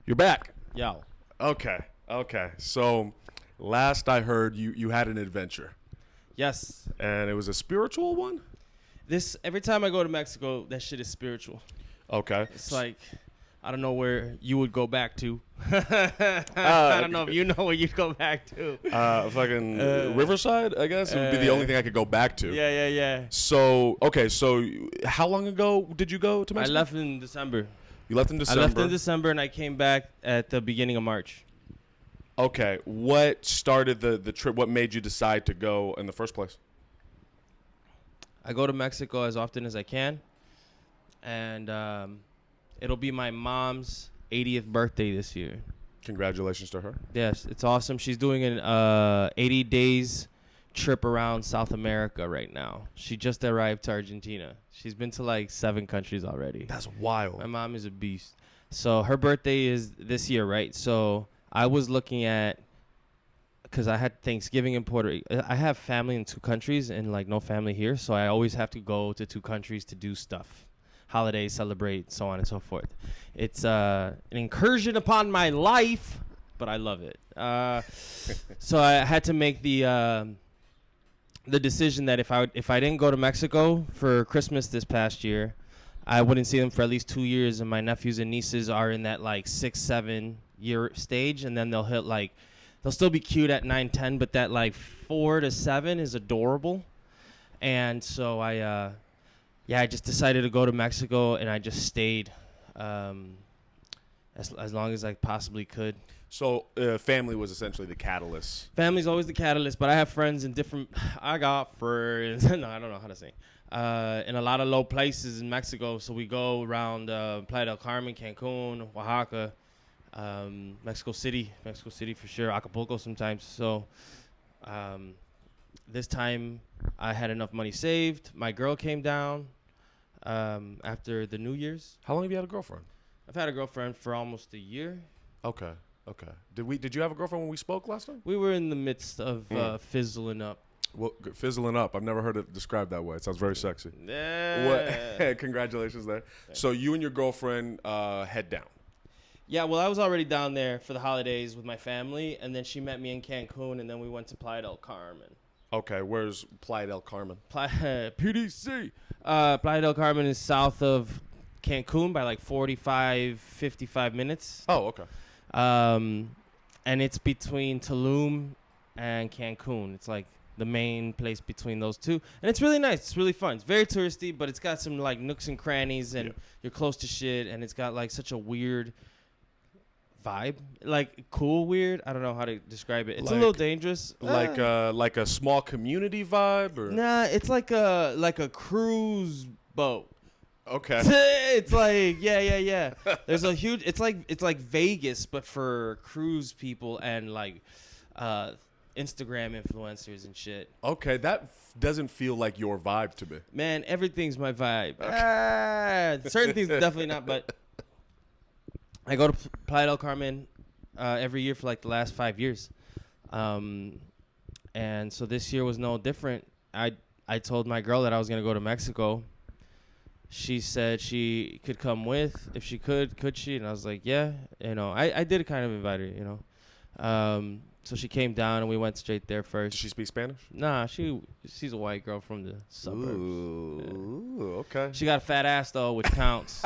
You're back. Yo. Okay. So last I heard you had an adventure. Yes. And it was a spiritual one? Every time I go to Mexico, that shit is spiritual. Okay. It's like, I don't know where you would go back to. I don't know if you know where you'd go back to. Riverside, I guess. It would be the only thing I could go back to. Yeah. So how long ago did you go to Mexico? I left in December. You left in December? I left in December, and I came back at the beginning of March. Okay. What started the trip? What made you decide to go in the first place? I go to Mexico as often as I can, and it'll be my mom's 80th birthday this year. Congratulations to her. Yes, it's awesome. She's doing an 80 days trip around South America right now. She just arrived to Argentina. She's been to like 7 countries already. That's wild. My mom is a beast. So her birthday is this year, right? So I was looking at, because I had Thanksgiving in Puerto Rico. I have family in 2 countries and like no family here. So I always have to go to 2 countries to do stuff. Holidays, celebrate, so on and so forth. It's an incursion upon my life, but I love it. So I had to make the decision that if I didn't go to Mexico for Christmas this past year, I wouldn't see them for at least 2 years. And my nephews and nieces are in that like 6-7 year stage, and then they'll still be cute at 9-10, but that like 4 to 7 is adorable. And so I just decided to go to Mexico, and I just stayed as long as I possibly could. So family was essentially the catalyst. Family's always the catalyst, but I have friends in different. I got friends. No, I don't know how to say. In a lot of low places in Mexico, so we go around Playa del Carmen, Cancun, Oaxaca, Mexico City for sure, Acapulco sometimes. So this time I had enough money saved. My girl came down after the New Year's. How long have you had a girlfriend? I've had a girlfriend for almost a year. Okay. Did you have a girlfriend when we spoke last time? We were in the midst of fizzling up. Well, fizzling up. I've never heard it described that way. It sounds very sexy. Yeah. What? Congratulations there. So you and your girlfriend head down. Yeah, well, I was already down there for the holidays with my family, and then she met me in Cancun, and then we went to Playa del Carmen. Okay, where's Playa del Carmen? PDC. Playa del Carmen is south of Cancun by like 45, 55 minutes. Oh, okay. And it's between Tulum and Cancun. It's like the main place between those two. And it's really nice. It's really fun. It's very touristy, but it's got some like nooks and crannies, and you're close to shit, and it's got like such a weird vibe. Like cool weird. I don't know how to describe it. It's a little dangerous. Like a small community vibe, or Nah, it's like a cruise boat. Okay. It's like yeah. There's a huge. It's like Vegas, but for cruise people and like Instagram influencers and shit. Okay, that doesn't feel like your vibe to me. Man, everything's my vibe. Okay. Certain things definitely not, but I go to Playa del Carmen every year for like the last 5 years, and so this year was no different. I told my girl that I was gonna go to Mexico. She said she could come with if she could she? And I was like, yeah. I did kind of invite her, So she came down, and we went straight there first. Does she speak Spanish? Nah, she's a white girl from the suburbs. Ooh, okay. She got a fat ass, though, which counts.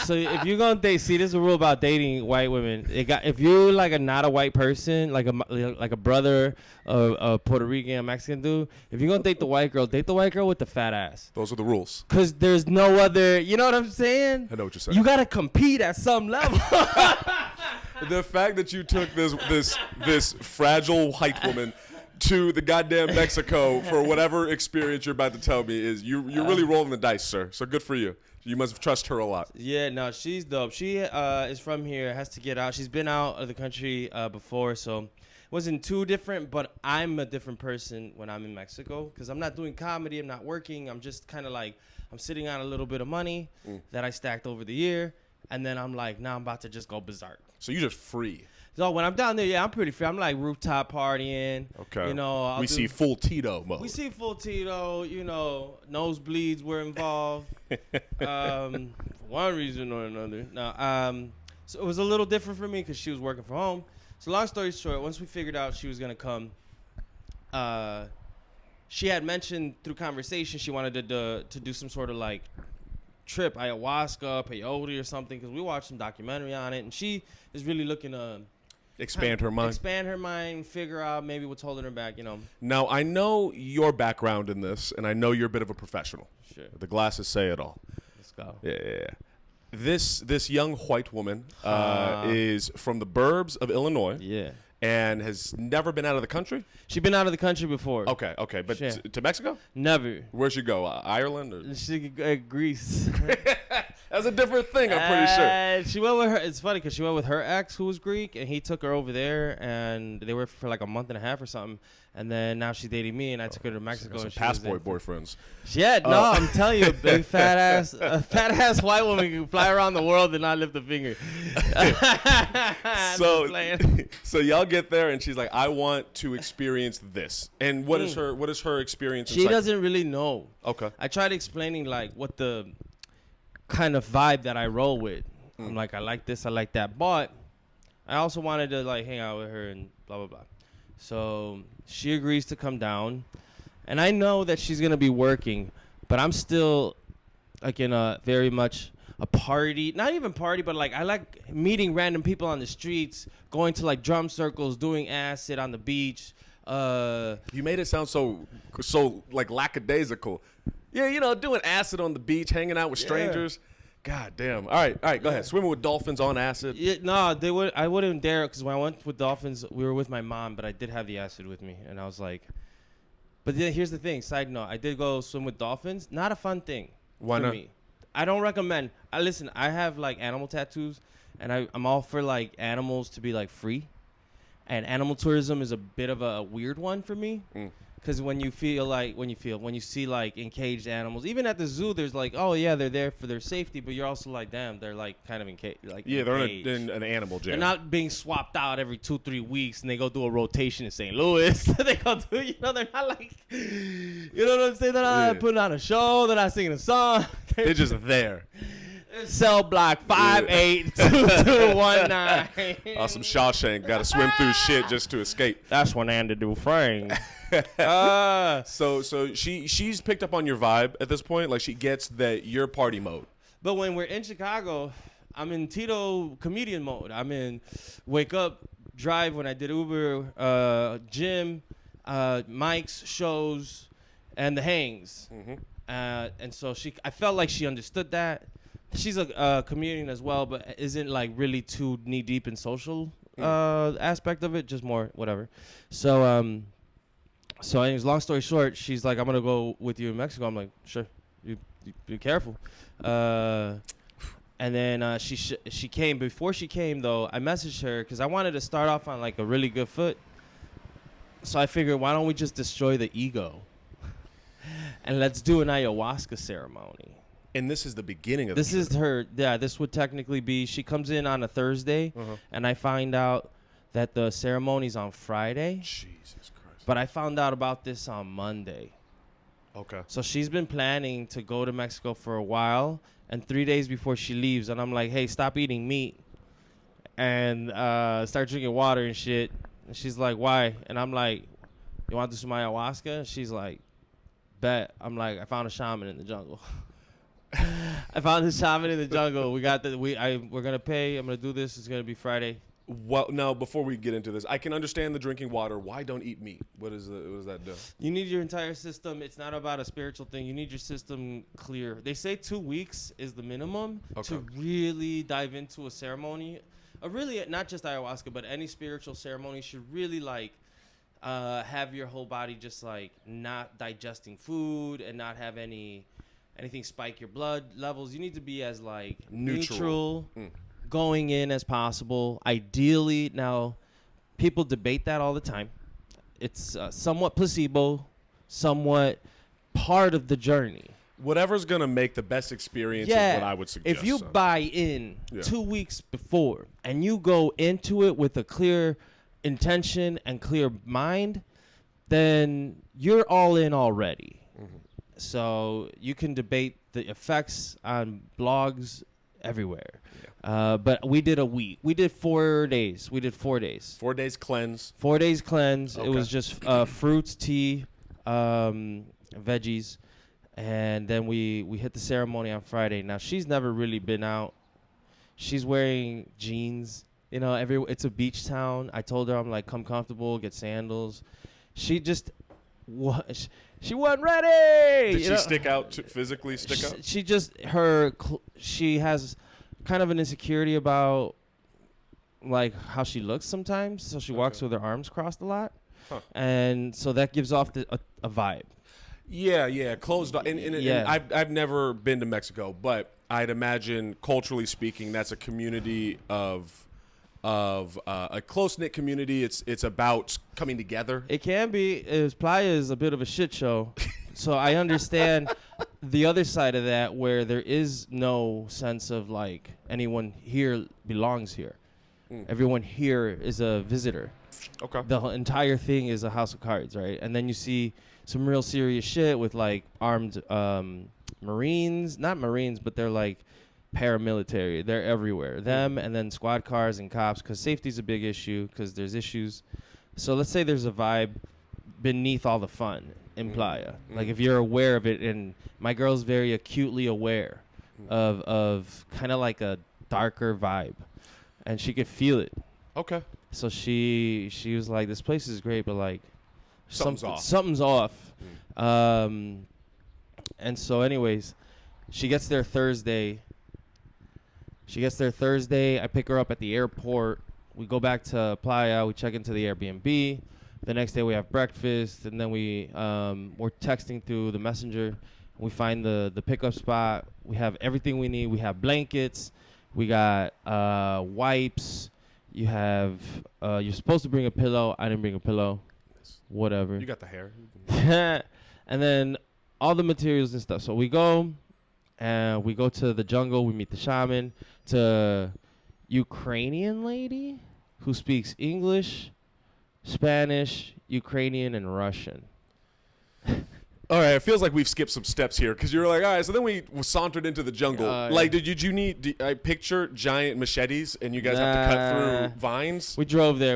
So if you're going to date, see, this is a rule about dating white women. If you're like not a white person, like a brother, a Puerto Rican, a Mexican dude, if you're going to date the white girl with the fat ass. Those are the rules. Because there's no other, you know what I'm saying? I know what you're saying. You got to compete at some level. The fact that you took this fragile white woman to the goddamn Mexico for whatever experience you're about to tell me is you're really rolling the dice, sir. So good for you. You must trust her a lot. Yeah, no, she's dope. She is from here, has to get out. She's been out of the country before, so it wasn't too different, but I'm a different person when I'm in Mexico because I'm not doing comedy. I'm not working. I'm just kind of like I'm sitting on a little bit of money that I stacked over the year, and then I'm like, now I'm about to just go berserk. So you're just free. So when I'm down there, yeah, I'm pretty free. I'm like rooftop partying. Okay. We see full Tito mode. We see full Tito. Nosebleeds were involved. For one reason or another. No. So it was a little different for me because she was working from home. So long story short, once we figured out she was gonna come, she had mentioned through conversation she wanted to do some sort of like trip, ayahuasca, peyote or something, because we watched some documentary on it, and she is really looking to Expand her mind, figure out maybe what's holding her back, you know. Now, I know your background in this, and I know you're a bit of a professional. Sure. The glasses say it all. Let's go. Yeah. This young white woman is from the burbs of Illinois. Yeah. And has never been out of the country? She been out of the country before. Okay. But Sure. to Mexico? Never. Where'd she go? Ireland? Or? She Greece. That's a different thing, I'm pretty sure. She went with her. It's funny because she went with her ex, who was Greek, and he took her over there, and they were for like a month and a half or something. And then now she's dating me, and I took her to Mexico. Some and passport boyfriends. Yeah, no, I'm telling you, a big fat ass white woman can fly around the world and not lift a finger. So y'all get there, and she's like, "I want to experience this." And what is her experience? She doesn't really know. Okay. I tried explaining like what the kind of vibe that I roll with. I'm like, I like this, I like that, but I also wanted to like hang out with her and blah blah blah. So she agrees to come down, and I know that she's gonna be working, but I'm still like in a very much a party, not even party, but like I like meeting random people on the streets, going to like drum circles, doing acid on the beach. You made it sound so like lackadaisical. Yeah, doing acid on the beach, hanging out with strangers. God damn. All right, go ahead. Swimming with dolphins on acid. Yeah, no, I wouldn't dare, because when I went with dolphins, we were with my mom, but I did have the acid with me, and I was like, but then here's the thing. Side note, I did go swim with dolphins. Not a fun thing. Why for not? Me. I don't recommend. Listen, I have like animal tattoos, and I'm all for like animals to be like free, and animal tourism is a bit of a weird one for me. Because when you see like encaged animals, even at the zoo, there's like, oh yeah, they're there for their safety, but you're also like, damn, they're like kind of encaged. Like, yeah, they're in an animal jail. They're not being swapped out every 2-3 weeks, and they go do a rotation in St. Louis. They go do, they're not like, you know what I'm saying? They're not putting on a show. They're not singing a song. They're just there. Cell block 582219. Awesome Shawshank. Got to swim through shit just to escape. That's when Andy Dufresne. So she's picked up on your vibe at this point. Like, she gets that you're party mode. But when we're in Chicago, I'm in Tito comedian mode. I'm in wake up, drive when I did Uber, gym, mics, shows, and the hangs. And so I felt like she understood that. She's a comedian as well, but isn't like really too knee deep in social aspect of it. Just more whatever. So anyways, long story short, she's like, I'm gonna go with you in Mexico. I'm like, sure. You be careful. And then she came. Before she came though, I messaged her because I wanted to start off on like a really good foot. So I figured, why don't we just destroy the ego, and let's do an ayahuasca ceremony. And this is the beginning of this is her. Yeah, this would technically be. She comes in on a Thursday, and I find out that the ceremony's on Friday. Jesus Christ! But I found out about this on Monday. Okay. So she's been planning to go to Mexico for a while, and 3 days before she leaves, and I'm like, hey, stop eating meat, and start drinking water and shit. And she's like, why? And I'm like, you want to do some ayahuasca? And she's like, bet. I'm like, I found a shaman in the jungle. I found this shaman in the jungle. We got we're gonna pay. I'm gonna do this. It's gonna be Friday. Well, now before we get into this, I can understand the drinking water. Why don't eat meat? What does that do? You need your entire system. It's not about a spiritual thing. You need your system clear. They say 2 weeks is the minimum to really dive into a ceremony. Really, not just ayahuasca, but any spiritual ceremony should really like have your whole body just like not digesting food and not have anything spike your blood levels. You need to be as like neutral going in as possible. Ideally, now people debate that all the time. It's somewhat placebo, somewhat part of the journey. Whatever's gonna make the best experience is what I would suggest. If you buy in 2 weeks before and you go into it with a clear intention and clear mind, then you're all in already. So you can debate the effects on blogs everywhere. But we did a week. We did 4 days. 4 days. 4 days cleanse. 4 days cleanse. Okay. It was just fruits, tea, veggies, and then we hit the ceremony on Friday. Now she's never really been out. She's wearing jeans. You know, it's a beach town. I told her, I'm like, come comfortable, get sandals. She just she wasn't ready. Did she stick out physically? Out? She just she has kind of an insecurity about like how she looks sometimes. So she walks with her arms crossed a lot, and so that gives off a vibe. Yeah, closed off. And I've never been to Mexico, but I'd imagine culturally speaking, that's a community of a close-knit community. It's about coming together. It can be. Playa is a bit of a shit show. So I understand the other side of that, where there is no sense of like anyone here belongs here. Everyone here is a visitor. Okay. The entire thing is a house of cards, right? And then you see some real serious shit with like armed Marines, not Marines, but they're like paramilitary. They're everywhere. Them and then squad cars and cops, because safety's a big issue, because there's issues. So let's say there's a vibe beneath all the fun in Playa. Like if you're aware of it, and my girl's very acutely aware of kind of like a darker vibe, and she could feel it. Okay. So she was like, this place is great, but like something's off. And so anyways, she gets there Thursday. I pick her up at the airport. We go back to Playa. We check into the Airbnb. The next day we have breakfast, and then we're texting through the messenger. We find the pickup spot. We have everything we need. We have blankets. We got wipes. You have you're supposed to bring a pillow. I didn't bring a pillow. Whatever. You got the hair. And then all the materials and stuff. So we go to the jungle. We meet the shaman. To Ukrainian lady who speaks English, Spanish, Ukrainian, and Russian. All right, it feels like we've skipped some steps here, because you were like, all right, so then we sauntered into the jungle. Like, did you need? I picture giant machetes, and you guys have to cut through vines? We drove there.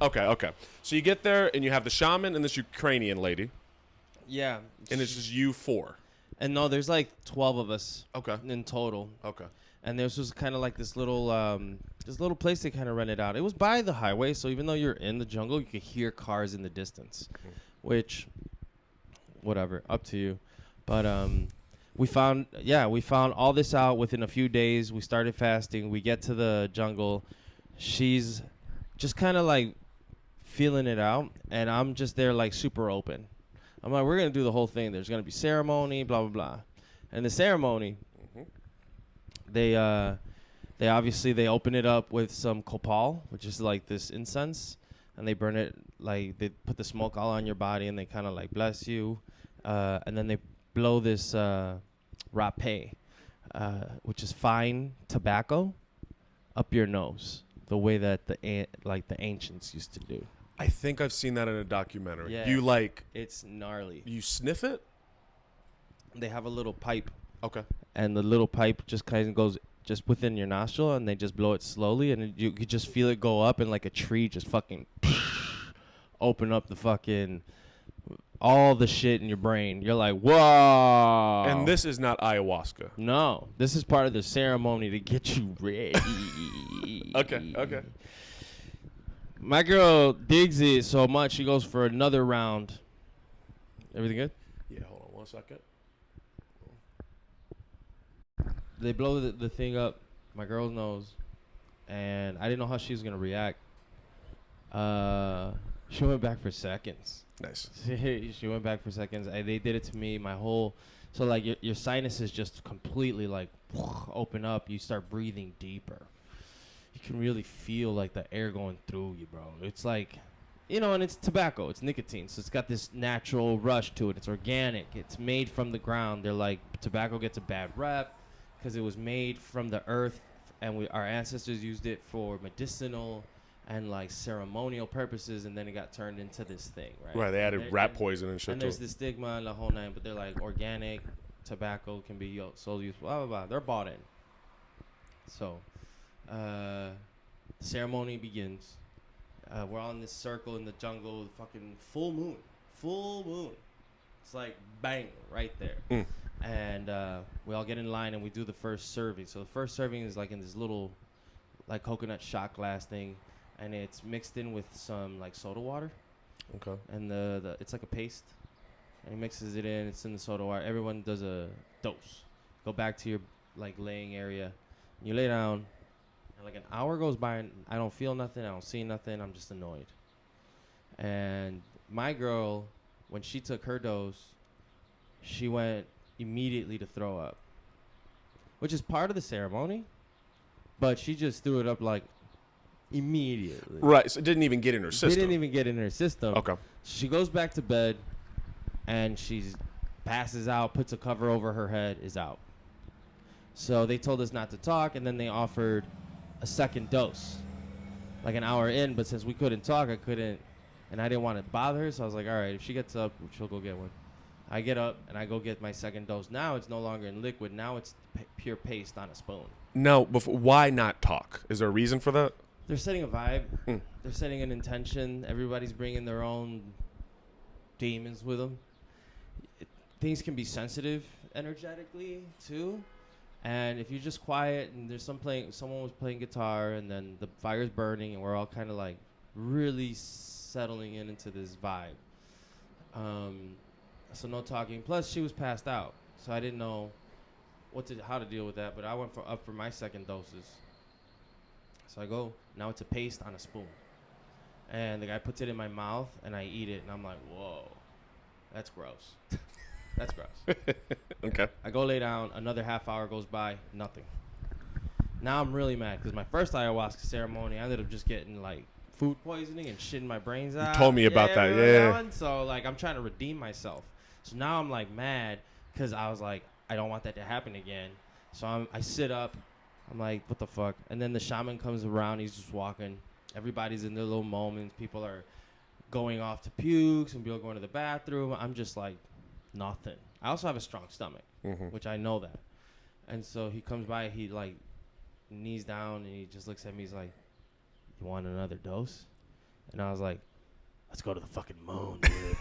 Okay. So you get there, and you have the shaman and this Ukrainian lady. Yeah. And it's just you four. And no, there's like 12 of us. Okay. In total. Okay. And this was kind of like this little place they kind of rented out. It was by the highway, so even though you're in the jungle, you could hear cars in the distance, which, whatever, up to you. But we found all this out within a few days. We started fasting. We get to the jungle. She's just kind of like feeling it out, and I'm just there like super open. I'm like, we're gonna do the whole thing. There's gonna be ceremony, blah blah blah, and the ceremony. They obviously open it up with some copal, which is like this incense, and they burn it, like they put the smoke all on your body, and they kind of like bless you, and then they blow this rapé, which is fine tobacco, up your nose, the way that the ancients used to do. I think I've seen that in a documentary. Yeah. It's gnarly. You sniff it? They have a little pipe. Okay. And the little pipe just kind of goes just within your nostril, and they just blow it slowly, and you could just feel it go up, and like a tree just fucking open up the fucking all the shit in your brain. You're like, whoa. And this is not ayahuasca. No, this is part of the ceremony to get you ready. Okay. My girl digs it so much, she goes for another round. Everything good? Yeah, hold on 1 second. They blow the thing up my girl's nose, and I didn't know how she was going to react. She went back for seconds. Nice. She went back for seconds. They did it to me. So like your sinuses just completely like open up. You start breathing deeper. You can really feel like the air going through you, bro. It's like, and it's tobacco. It's nicotine. So it's got this natural rush to it. It's organic. It's made from the ground. They're like, tobacco gets a bad rep because it was made from the earth, and our ancestors used it for medicinal and like ceremonial purposes, and then it got turned into this thing, right? Right, they added rat poison and shit. And there's the stigma and the whole nine, but they're like, organic tobacco can be sold used, blah blah blah. They're bought in. So, the ceremony begins. We're on this circle in the jungle, fucking full moon. Full moon. It's like bang, right there. Mm. And we all get in line and we do the first serving. So the first serving is like in this little like coconut shot glass thing, and it's mixed in with some like soda water. Okay. And the it's like a paste. And he mixes it in, it's in the soda water. Everyone does a dose. Go back to your like laying area. You lay down, and like an hour goes by and I don't feel nothing, I don't see nothing, I'm just annoyed. And my girl, when she took her dose, she went immediately to throw up, which is part of the ceremony, but she just threw it up like immediately. Right, so it didn't even get in her system. Didn't even get in her system. Okay. She goes back to bed, and she passes out, puts a cover over her head, is out. So they told us not to talk, and then they offered a second dose, like an hour in, but since we couldn't talk, I couldn't, and I didn't want to bother her, so I was like, all right, if she gets up, she'll go get one. I get up, and I go get my second dose. Now it's no longer in liquid. Now it's pure paste on a spoon. Now, why not talk? Is there a reason for that? They're setting a vibe. They're setting an intention. Everybody's bringing their own demons with them. Things can be sensitive energetically, too. And if you're just quiet and there's someone was playing guitar and then the fire's burning and we're all kind of like really settling into this vibe. So no talking. Plus, she was passed out, so I didn't know how to deal with that. But I went up for my second doses. So I go. Now it's a paste on a spoon, and the guy puts it in my mouth, and I eat it, and I'm like, whoa, that's gross. That's gross. Okay. I go lay down. Another half hour goes by. Nothing. Now I'm really mad because my first ayahuasca ceremony, I ended up just getting like food poisoning and shitting my brains out. You told me about that. Yeah. So like I'm trying to redeem myself. So now I'm like mad because I was like, I don't want that to happen again. So I sit up. I'm like, what the fuck? And then the shaman comes around. He's just walking. Everybody's in their little moments. People are going off to pukes and people are going to the bathroom. I'm just like, nothing. I also have a strong stomach, which I know that. And so he comes by. He like knees down and he just looks at me. He's like, you want another dose? And I was like, let's go to the fucking moon, dude.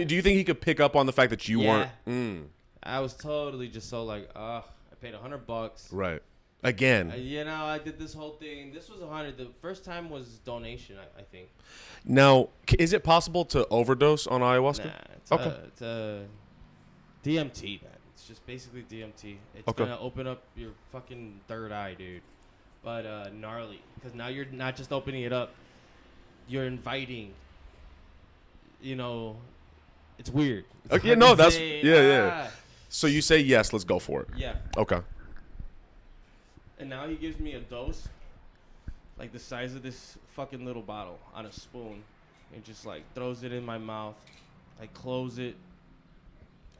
Do you think he could pick up on the fact that you weren't? I was totally just so like, I paid $100. Right. Again. I did this whole thing. This was $100. The first time was donation, I think. Now, is it possible to overdose on ayahuasca? Nah, it's a DMT, man. It's just basically DMT. It's gonna open up your fucking third eye, dude. But gnarly, because now you're not just opening it up. You're inviting. It's weird. It's okay, no, that's yeah. So you say yes, let's go for it. Yeah. Okay. And now he gives me a dose, like the size of this fucking little bottle on a spoon, and just like throws it in my mouth. I close it.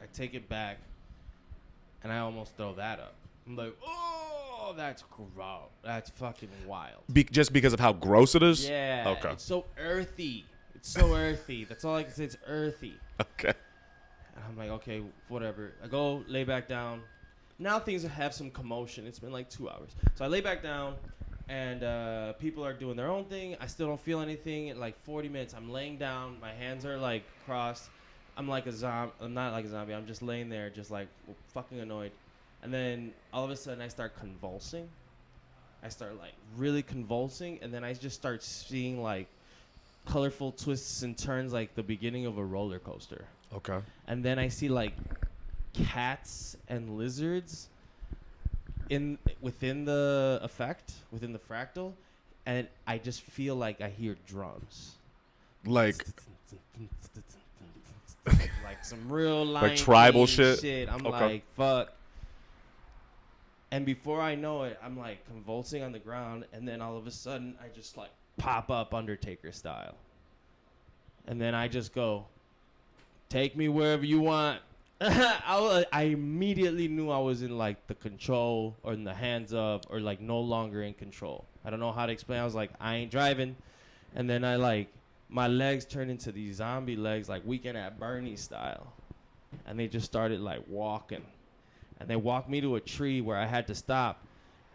I take it back, and I almost throw that up. I'm like, oh, that's gross. That's fucking wild. Just because of how gross it is? Yeah. Okay. It's so earthy. It's so earthy. That's all I can say. It's earthy. Okay. And I'm like, okay, whatever. I go lay back down. Now things have some commotion. It's been like 2 hours. So I lay back down, and people are doing their own thing. I still don't feel anything. In like 40 minutes, I'm laying down. My hands are like crossed. I'm like a zombie. I'm not like a zombie. I'm just laying there, just like fucking annoyed. And then all of a sudden, I start convulsing. I start like really convulsing, and then I just start seeing like colorful twists and turns, like the beginning of a roller coaster. Okay. And then I see like cats and lizards within the effect, within the fractal, and I just feel like I hear drums. Like some real like tribal shit. I'm like, fuck. And before I know it, I'm like convulsing on the ground, and then all of a sudden I just like pop up Undertaker style. And then I just go, take me wherever you want. I immediately knew I was in like the control or in the hands of or like no longer in control. I don't know how to explain. I was like, I ain't driving. And then I like, my legs turned into these zombie legs, like Weekend at Bernie style. And they just started like walking. And they walked me to a tree where I had to stop.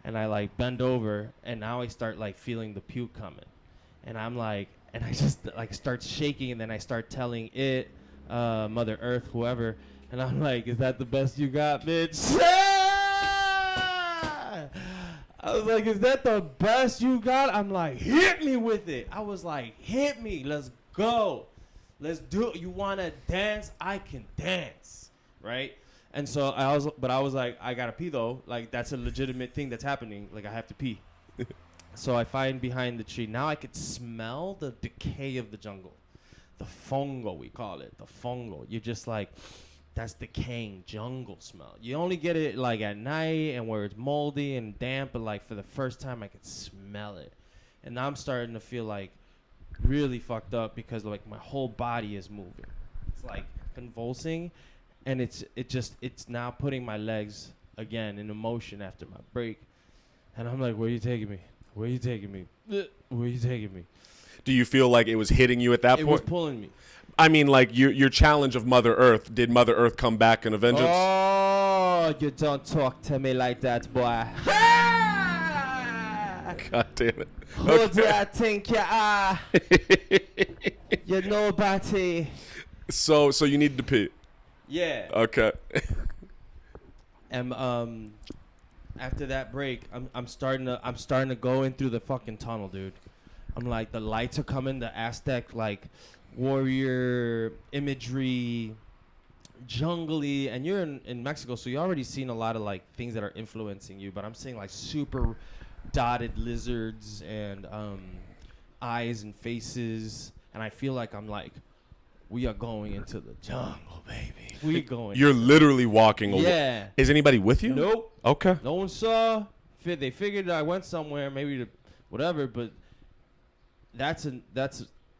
And I like bend over, and now I start like feeling the puke coming. And I'm like, and I just like start shaking, and then I start telling it, Mother Earth, whoever. And I'm like, is that the best you got, bitch? I was like, is that the best you got? I'm like, hit me with it. I was like, hit me. Let's go. Let's do it. You want to dance? I can dance. Right? And so I was like, I got to pee though. Like, that's a legitimate thing that's happening. Like, I have to pee. So I find behind the tree. Now I could smell the decay of the jungle. The fungo, we call it. The fungo. You're just like, that's decaying jungle smell. You only get it like at night and where it's moldy and damp, but like for the first time I could smell it. And now I'm starting to feel like really fucked up because like my whole body is moving. It's like convulsing, and it's now putting my legs again in motion after my break. And I'm like, where are you taking me? Where are you taking me? Where are you taking me? Do you feel like it was hitting you at that point? It was pulling me. I mean, like your challenge of Mother Earth. Did Mother Earth come back in a vengeance? Oh, you don't talk to me like that, boy. God damn it. Who do I think you are? You're nobody. So you needed to pee. Yeah. Okay. And after that break, I'm starting to go in through the fucking tunnel, dude. I'm like, the lights are coming, the Aztec like warrior imagery, jungly, and you're in Mexico, so you already seen a lot of like things that are influencing you. But I'm seeing like super dotted lizards and eyes and faces, and I feel like I'm like, we are going into the jungle, baby. We going. You're literally walking away. Yeah. Is anybody with you? Nope. Okay. No one saw. They figured I went somewhere, maybe to whatever, but that's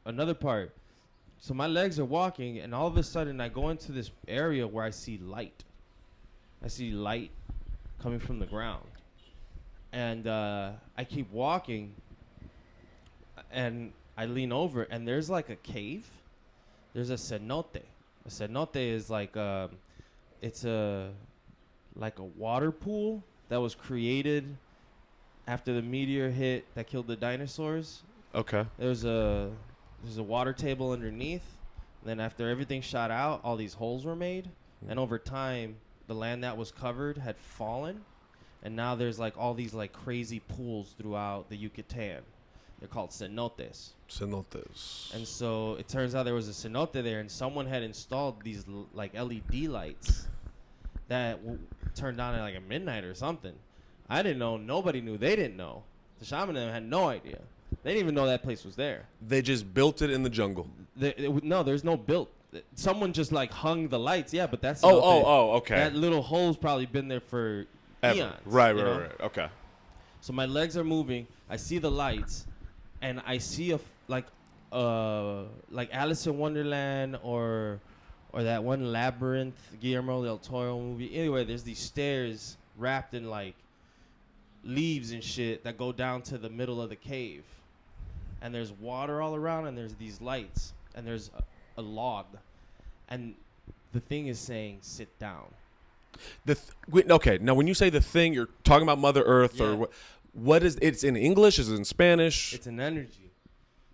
another part. So my legs are walking, and all of a sudden I go into this area where I see light. I see light coming from the ground. And I keep walking, and I lean over, and there's like a cave. There's a cenote. A cenote is like it's like a water pool that was created after the meteor hit that killed the dinosaurs. Okay. There's a water table underneath. And then after everything shot out, all these holes were made. And over time, the land that was covered had fallen. And now there's like all these like crazy pools throughout the Yucatan. They're called cenotes. Cenotes. And so it turns out there was a cenote there, and someone had installed these like LED lights that turned on at like at midnight or something. I didn't know. Nobody knew. They didn't know. The shaman had no idea. They didn't even know that place was there. They just built it in the jungle. No, there's no built. Someone just like hung the lights. Yeah, but that's okay. That little hole's probably been there for eons. Right. Okay. So my legs are moving. I see the lights, and I see like Alice in Wonderland or that one Labyrinth Guillermo del Toro movie. Anyway, there's these stairs wrapped in like leaves and shit that go down to the middle of the cave. And there's water all around, and there's these lights, and there's a log. And the thing is saying, sit down. Okay, now when you say the thing, you're talking about Mother Earth, Yeah. or what is it's in English? Is it in Spanish? It's an energy.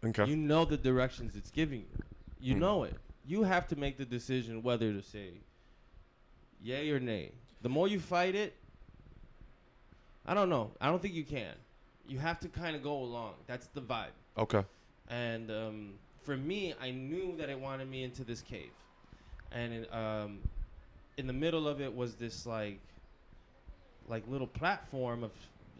Okay. You know the directions it's giving you. You know it. You have to make the decision whether to say yay or nay. The more you fight it, I don't know. I don't think you can. You have to kind of go along. That's the vibe. Okay. And for me, I knew that it wanted me into this cave. And in the middle of it was this like little platform of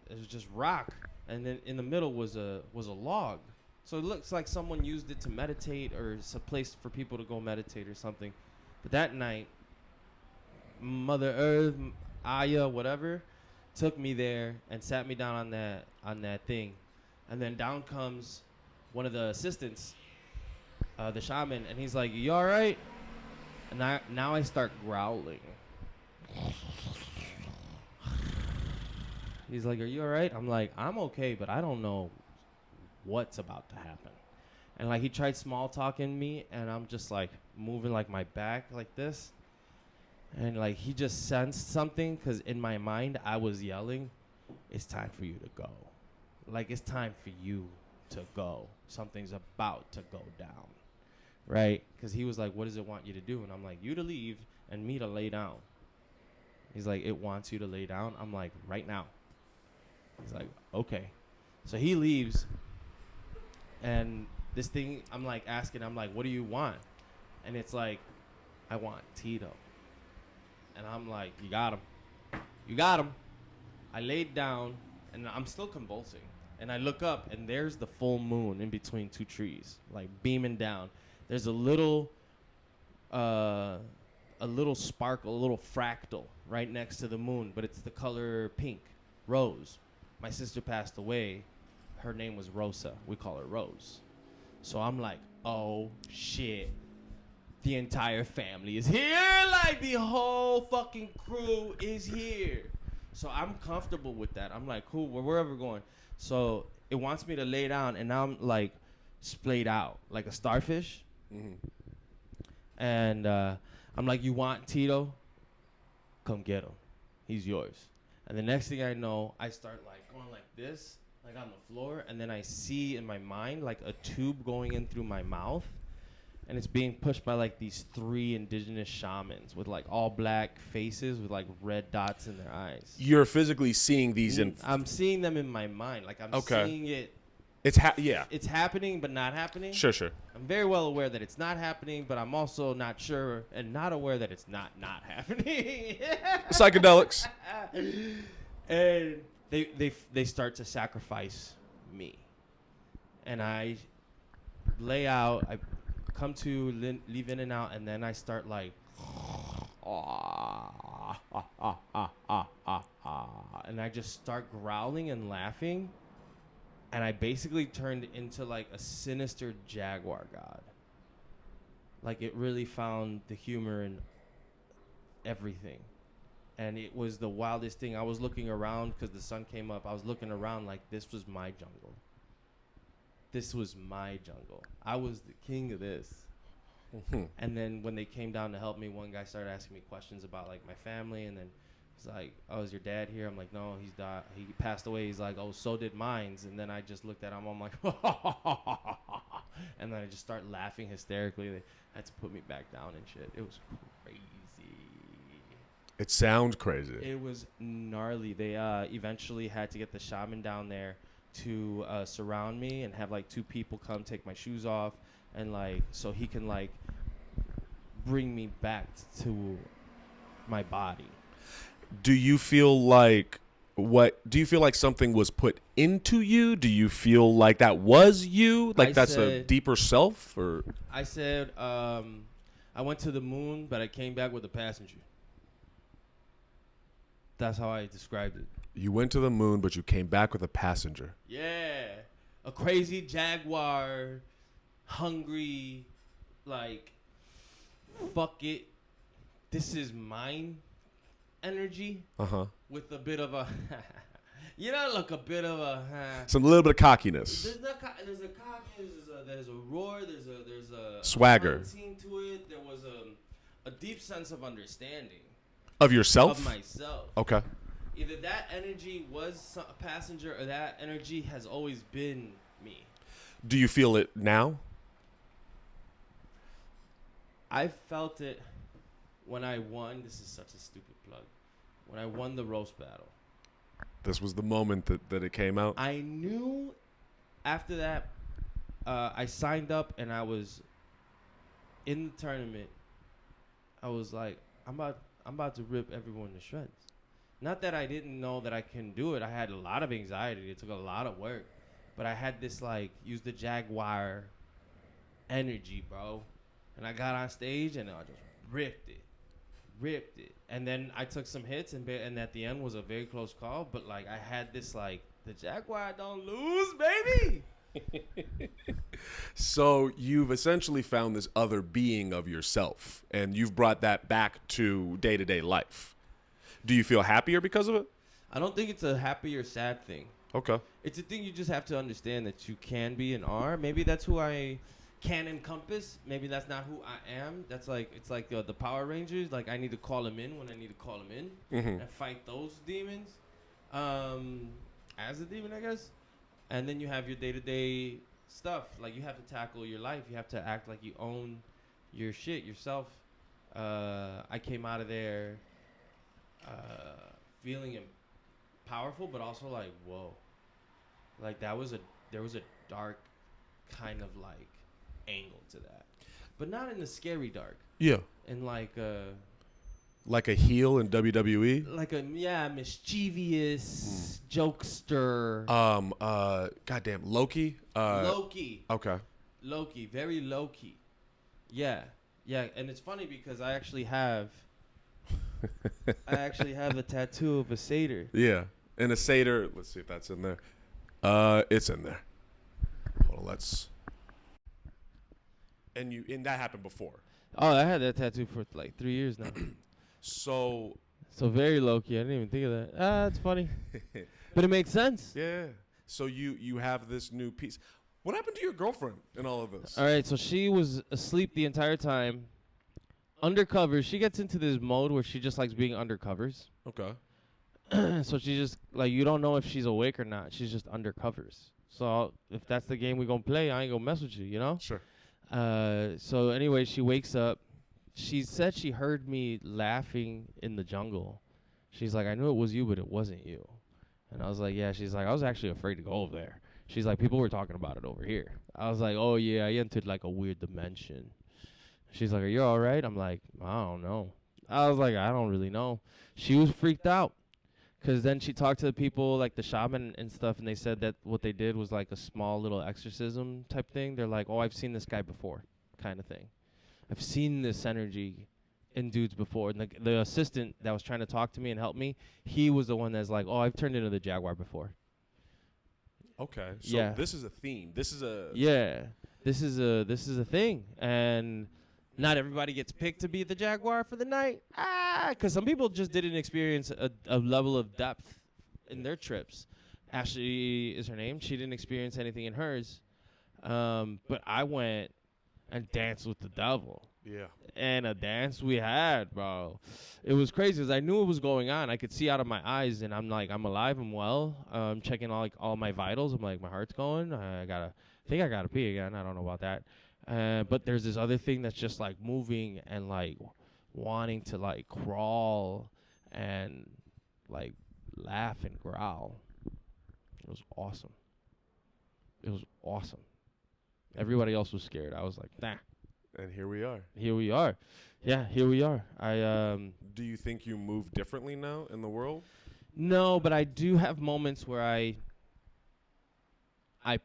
it was just rock, and then in the middle was a log. So it looks like someone used it to meditate, or it's a place for people to go meditate or something. But that night, Mother Earth, Aya, whatever, took me there and sat me down on that thing. And then down comes one of the assistants, the shaman, and he's like, "You all right?" And now I start growling. He's like, "Are you all right?" I'm like, "I'm okay, but I don't know what's about to happen." And like he tried small talking me, and I'm just like moving like my back like this. And like he just sensed something, because in my mind I was yelling, "It's time for you to go. Like it's time for you to go. Something's about to go down." Right? Because he was like, "What does it want you to do?" And I'm like, "You to leave and me to lay down." He's like, "It wants you to lay down." I'm like, "Right now." He's like, "Okay." So he leaves, and this thing, I'm like asking, I'm like, "What do you want?" And it's like, "I want Tito." And I'm like, "You got him. You got him." I laid down, and I'm still convulsing. And I look up, and there's the full moon in between two trees, like beaming down. There's a little sparkle, a little fractal right next to the moon, but it's the color pink, rose. My sister passed away. Her name was Rosa. We call her Rose. So I'm like, oh, shit. The entire family is here. Like, the whole fucking crew is here. So I'm comfortable with that. I'm like, cool, we're wherever we're going. So it wants me to lay down, and now I'm, like, splayed out like a starfish. Mm-hmm. And I'm like, "You want Tito? Come get him. He's yours." And the next thing I know, I start, like, going like this, like on the floor, and then I see in my mind, like, a tube going in through my mouth. And it's being pushed by, like, these 3 indigenous shamans with, like, all black faces with, like, red dots in their eyes. You're physically seeing these I'm seeing them in my mind. Like, I'm seeing it. It's It's happening, but not happening. Sure. I'm very well aware that it's not happening, but I'm also not sure and not aware that it's not happening. Psychedelics. And they start to sacrifice me. And I lay out, I come to leave in and out, and then I start like, and I just start growling and laughing. And I basically turned into like a sinister jaguar god. Like it really found the humor in everything. And it was the wildest thing. I was looking around because the sun came up. I was looking around like this was my jungle. This was my jungle. I was the king of this. Mm-hmm. And then when they came down to help me, one guy started asking me questions about like my family, and then he's like, "Oh, is your dad here?" I'm like, "No, he's died. He passed away." He's like, "Oh, so did mines." And then I just looked at him. I'm like, and then I just start laughing hysterically. They had to put me back down and shit. It was crazy. It sounds crazy. It was gnarly. They eventually had to get the shaman down there to surround me and have like 2 people come take my shoes off, and like so he can like bring me back to my body. Do you feel like something was put into you? Do you feel like that was you? Like that's a deeper self? Or I said, I went to the moon, but I came back with a passenger. That's how I described it. You went to the moon, but you came back with a passenger. Yeah. A crazy jaguar, hungry, like, fuck it, this is mine energy. With a bit of a, a bit of a. Some little bit of cockiness. There's a cockiness, there's a roar, there's a swagger. To it. There was a deep sense of understanding. Of yourself? Of myself. Okay. Either that energy was a passenger or that energy has always been me. Do you feel it now? I felt it when I won. This is such a stupid plug. When I won the roast battle. This was the moment that it came out? I knew after that, I signed up and I was in the tournament. I was like, I'm about to rip everyone to shreds. Not that I didn't know that I can do it. I had a lot of anxiety. It took a lot of work. But I had this, like, use the jaguar energy, bro. And I got on stage and I just ripped it. And then I took some hits and at the end was a very close call. But, like, I had this, like, the jaguar don't lose, baby. So you've essentially found this other being of yourself, and you've brought that back to day-to-day life. Do you feel happier because of it? I don't think it's a happy or sad thing. Okay. It's a thing you just have to understand that you can be and are. Maybe that's who I can encompass. Maybe that's not who I am. That's like it's like the Power Rangers. Like I need to call them in when I need to call them in and fight those demons. As a demon, I guess. And then you have your day-to-day stuff. Like you have to tackle your life. You have to act like you own your shit yourself. I came out of there feeling powerful, but also like whoa. Like there was a dark kind of like angle to that, but not in the scary dark. Yeah. And like a heel in WWE. Like a mischievous jokester. Goddamn Loki. Loki. Okay. Loki, very low key. Yeah, and it's funny because I actually have a tattoo of a satyr. Yeah, and a satyr. Let's see if that's in there. It's in there. Hold on, and that happened before. Oh, I had that tattoo for like 3 years now. So very low key. I didn't even think of that. That's funny, but it makes sense. Yeah. So you have this new piece. What happened to your girlfriend in all of this? All right, so she was asleep the entire time, undercover. She gets into this mode where she just likes being undercovers. Okay. So she just like you don't know if she's awake or not. She's just undercovers. So if that's the game we gonna play, I ain't gonna mess with you, you know? Sure. So anyway, she wakes up. She said she heard me laughing in the jungle. She's like, I knew it was you, but it wasn't you. And I was like, yeah. She's like, I was actually afraid to go over there. She's like, people were talking about it over here. I was like, oh, yeah, I entered like a weird dimension. She's like, are you all right? I'm like, I don't know. I was like, I don't really know. She was freaked out. Because then she talked to the people, like the shaman and stuff, and they said that what they did was like a small little exorcism type thing. They're like, oh, I've seen this guy before kind of thing. I've seen this energy in dudes before. And the assistant that was trying to talk to me and help me, he was the one that's like, oh, I've turned into the jaguar before. Okay. So this is a theme. This is a thing. And not everybody gets picked to be the jaguar for the night. Because some people just didn't experience a level of depth in their trips. Ashley is her name. She didn't experience anything in hers. But I went and danced with the devil. Yeah. And a dance we had, bro. It was crazy because I knew what was going on. I could see out of my eyes, and I'm like, I'm alive, I'm well. I'm checking all my vitals. I'm like, my heart's going. I think I gotta pee again. I don't know about that. But there's this other thing that's just like moving and like wanting to like crawl and like laugh and growl. It was awesome. Everybody else was scared. I was like, nah. And here we are. Yeah, here we are. Do you think you move differently now in the world? No, but I do have moments where I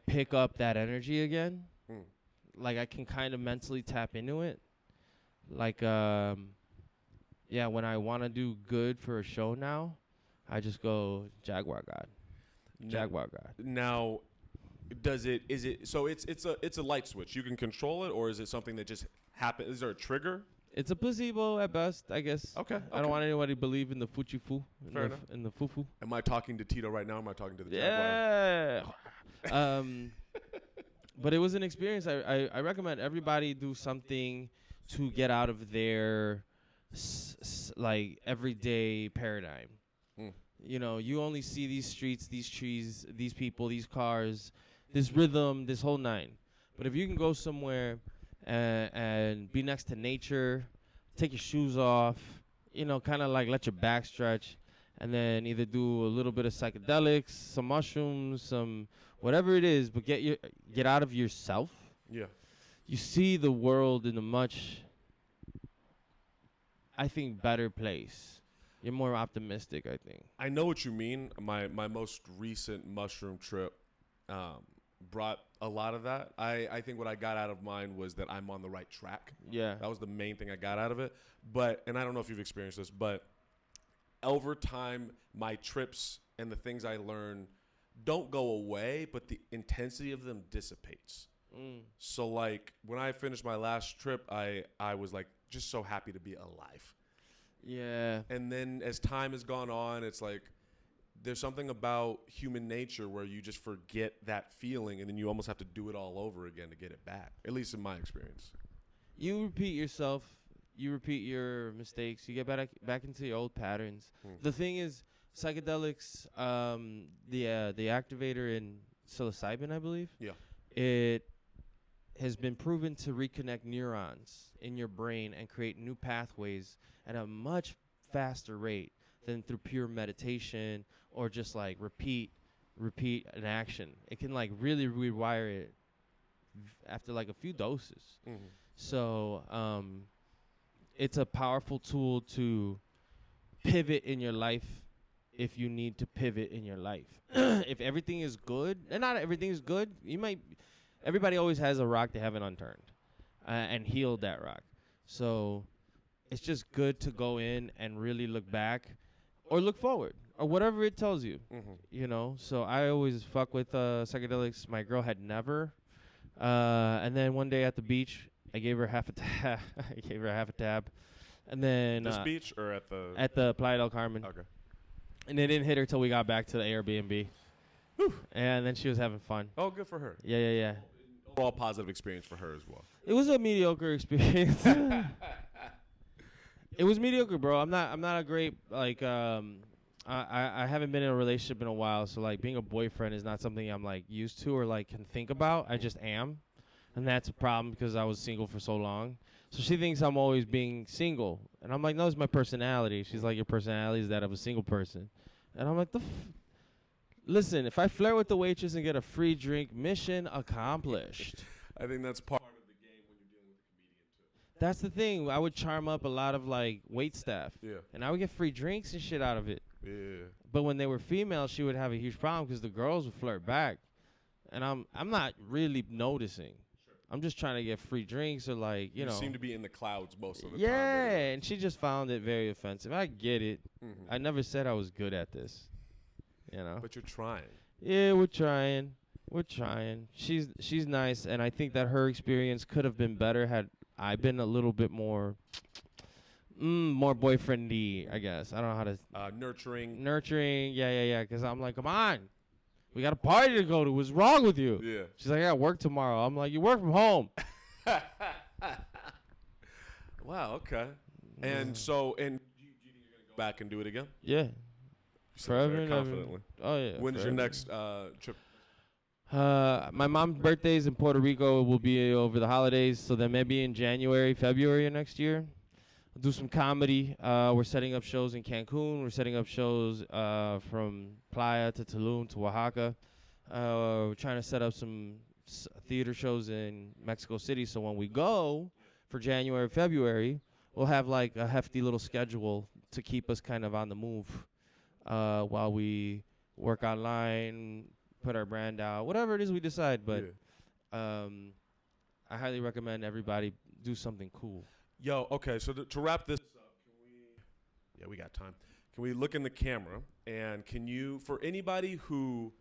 pick up that energy again. Like I can kind of mentally tap into it. Like when I want to do good for a show now, I just go Jaguar God. Jaguar God. Now, it's a light switch. You can control it, or is it something that just happens? Is there a trigger? It's a placebo at best, I guess. Okay. I don't want anybody to believe in the fuchi-fu. In the fufu. Am I talking to Tito right now? Or am I talking to the Jaguar? Yeah. But it was an experience. I recommend everybody do something to get out of their like everyday paradigm. You know, you only see these streets, these trees, these people, these cars, this rhythm, this whole nine. But if you can go somewhere and be next to nature, take your shoes off, you know, kind of like let your back stretch, and then either do a little bit of psychedelics, some mushrooms, some whatever it is, but get out of yourself. Yeah. You see the world in a much, I think, better place. You're more optimistic, I think. I know what you mean. My most recent mushroom trip brought a lot of that. I think what I got out of mine was that I'm on the right track. Yeah. That was the main thing I got out of it. And I don't know if you've experienced this, but over time, my trips and the things I learn don't go away, but the intensity of them dissipates. So like when I finished my last trip, I was like just so happy to be alive. Yeah. And then as time has gone on, it's like there's something about human nature where you just forget that feeling, and then you almost have to do it all over again to get it back. At least in my experience. You repeat yourself. You repeat your mistakes. You get back into your old patterns. The thing is, psychedelics, the activator in psilocybin, I believe. Yeah. It has been proven to reconnect neurons in your brain and create new pathways at a much faster rate than through pure meditation or just like repeat an action. It can like really rewire it after like a few doses. So it's a powerful tool to pivot in your life if you need to pivot in your life. If everything is good, and not everything is good, everybody always has a rock they haven't unturned and healed that rock. So it's just good to go in and really look back or look forward or whatever it tells you, you know? So I always fuck with psychedelics. My girl had never. And then one day at the beach, I gave her half a tab. And then this beach or at the Playa del Carmen. Okay. And it didn't hit her till we got back to the Airbnb. Whew. And then she was having fun. Oh, good for her. Yeah. Overall positive experience for her as well. It was a mediocre experience. It was mediocre, bro. I'm not a great like I haven't been in a relationship in a while, so like being a boyfriend is not something I'm like used to or like can think about. I just am. And that's a problem because I was single for so long. So she thinks I'm always being single. And I'm like, no, it's my personality. She's like, your personality is that of a single person. And I'm like, listen, if I flirt with the waitress and get a free drink, mission accomplished. I think that's part of the game when you're dealing with a comedian, too. That's the thing. I would charm up a lot of, like, wait staff. Yeah. And I would get free drinks and shit out of it. Yeah. But when they were female, she would have a huge problem because the girls would flirt back. And I'm not really noticing. I'm just trying to get free drinks or like, you know. You seem to be in the clouds most of the time. Yeah, and she just found it very offensive. I get it. I never said I was good at this, you know. But you're trying. Yeah, we're trying. She's nice, and I think that her experience could have been better had I been a little bit more boyfriendy, I guess. I don't know how to. Nurturing, yeah. Because I'm like, come on. We got a party to go to. What's wrong with you? Yeah. She's like, I got work tomorrow. I'm like, you work from home. Wow, okay. And so, do you think you're going to go back and do it again? Yeah. Forever and confidently. Oh, yeah. When's your next trip? My mom's birthday is in Puerto Rico. Will be over the holidays. So then maybe in January, February of next year. I'll do some comedy. We're setting up shows in Cancun. We're setting up shows from Playa to Tulum to Oaxaca. We're trying to set up some theater shows in Mexico City. So when we go for January, February, we'll have like a hefty little schedule to keep us kind of on the move while we work online, put our brand out, whatever it is we decide. But I highly recommend everybody do something cool. Yo, okay, so to wrap this up, we got time. Can we look in the camera, and can you, for anybody who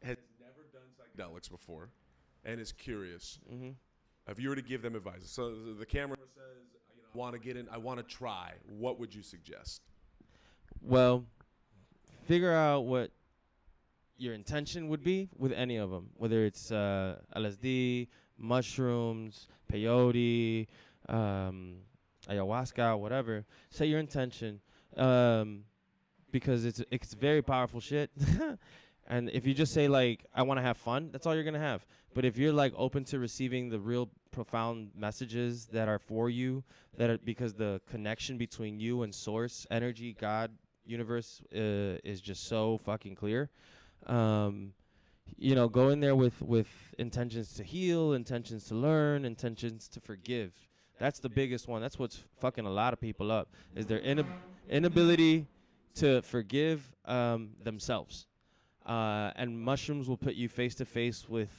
has never done psychedelics before and is curious, if you were to give them advice, so the camera says, I want to get in, I want to try, what would you suggest? Well, figure out what your intention would be with any of them, whether it's LSD, mushrooms, peyote, ayahuasca, whatever. Set your intention, because it's very powerful shit. And if you just say like, I want to have fun, that's all you're gonna have. But if you're like open to receiving the real profound messages that are for you, that are because the connection between you and source, energy, God, universe is just so fucking clear. You know, go in there with intentions to heal, intentions to learn, intentions to forgive. That's the biggest one. That's what's fucking a lot of people up, is their inability to forgive themselves. And mushrooms will put you face to face with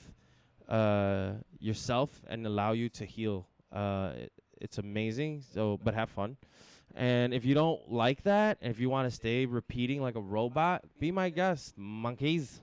yourself and allow you to heal. It's amazing. So, but have fun. And if you don't like that, and if you want to stay repeating like a robot, be my guest, monkeys.